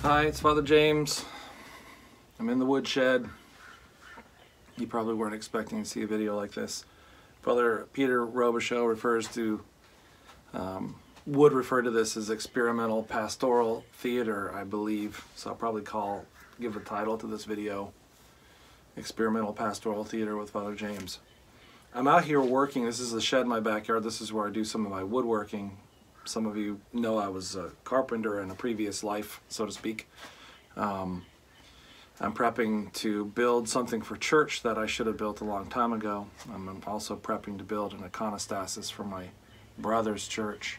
Hi, it's Father James. I'm in the woodshed. You probably weren't expecting to see a video like this. Father Peter Robichaud would refer to this as experimental pastoral theater, I believe. So I'll probably give a title to this video, Experimental Pastoral Theater with Father James. I'm out here working. This is the shed in my backyard. This is where I do some of my woodworking. Some of you know I was a carpenter in a previous life, so to speak. I'm prepping to build something for church that I should have built a long time ago. I'm also prepping to build an iconostasis for my brother's church.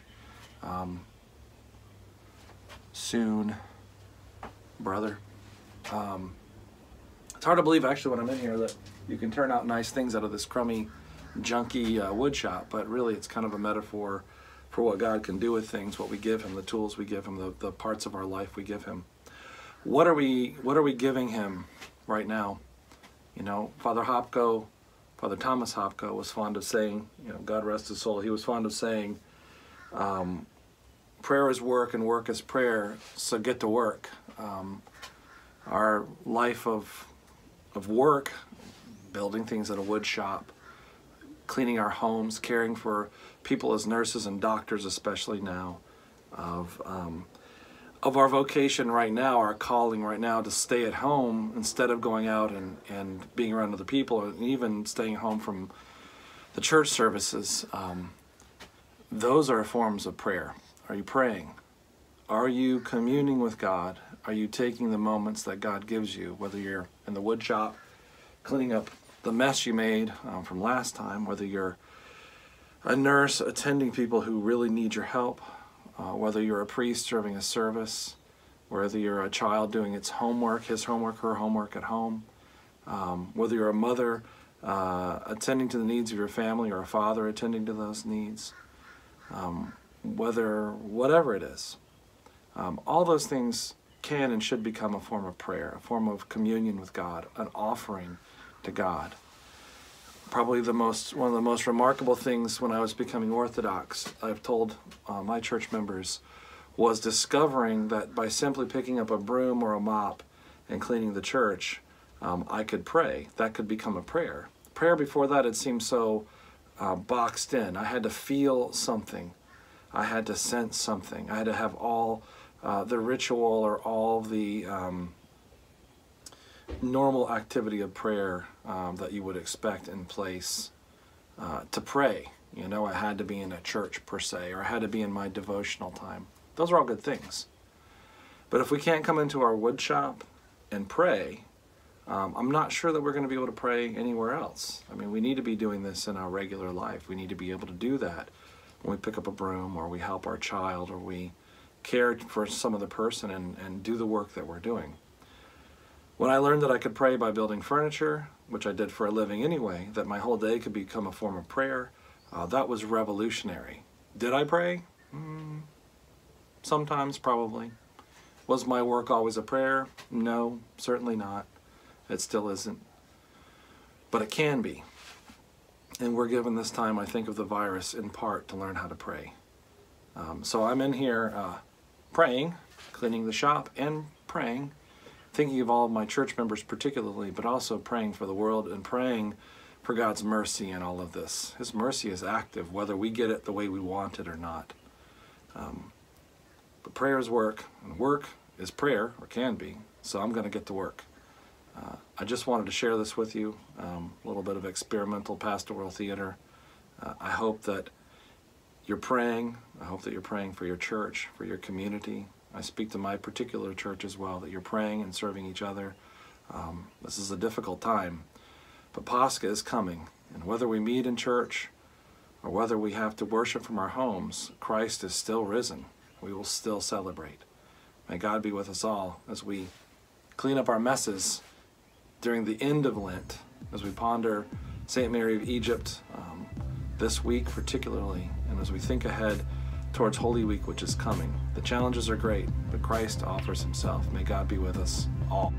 Soon, brother. It's hard to believe actually when I'm in here that you can turn out nice things out of this crummy, junky wood shop, but really it's kind of a metaphor for what God can do with things, what we give him, the tools we give him, the parts of our life we give him. What are we giving him right now? You know, Father Thomas Hopko was fond of saying, you know, God rest his soul, he was fond of saying, prayer is work and work is prayer, so get to work. Our life of work, building things at a wood shop, cleaning our homes, caring for people as nurses and doctors, especially now, of our vocation right now, our calling right now to stay at home instead of going out and being around other people, and even staying home from the church services. Those are forms of prayer. Are you praying? Are you communing with God? Are you taking the moments that God gives you, whether you're in the wood shop cleaning up the mess you made from last time, whether you're a nurse attending people who really need your help, whether you're a priest serving a service, whether you're a child doing its homework, his homework, her homework at home, whether you're a mother attending to the needs of your family or a father attending to those needs, whatever it is. All those things can and should become a form of prayer, a form of communion with God, an offering to God. Probably one of the most remarkable things when I was becoming Orthodox, I've told my church members, was discovering that by simply picking up a broom or a mop and cleaning the church, I could pray. That could become a prayer. Prayer before that, it seemed so boxed in. I had to feel something. I had to sense something. I had to have all the ritual or all the normal activity of prayer that you would expect in place to pray. You know, I had to be in a church per se, or I had to be in my devotional time. Those are all good things. But if we can't come into our wood shop and pray, I'm not sure that we're going to be able to pray anywhere else. I mean, we need to be doing this in our regular life. We need to be able to do that when we pick up a broom, or we help our child, or we care for some other person and do the work that we're doing. When I learned that I could pray by building furniture, which I did for a living anyway, that my whole day could become a form of prayer, that was revolutionary. Did I pray? Sometimes, probably. Was my work always a prayer? No, certainly not. It still isn't. But it can be. And we're given this time, I think, of the virus in part to learn how to pray. So I'm in here praying, cleaning the shop, and praying, thinking of all of my church members particularly, but also praying for the world and praying for God's mercy in all of this. His mercy is active, whether we get it the way we want it or not. But prayer is work, and work is prayer, or can be, so I'm going to get to work. I just wanted to share this with you, a little bit of experimental pastoral theater. I hope that you're praying. I hope that you're praying for your church, for your community. I speak to my particular church as well, that you're praying and serving each other. This is a difficult time, but Pascha is coming, and whether we meet in church or whether we have to worship from our homes, Christ is still risen. We will still celebrate. May God be with us all as we clean up our messes during the end of Lent, as we ponder St. Mary of Egypt this week particularly, and as we think ahead towards Holy Week, which is coming. The challenges are great, but Christ offers himself. May God be with us all.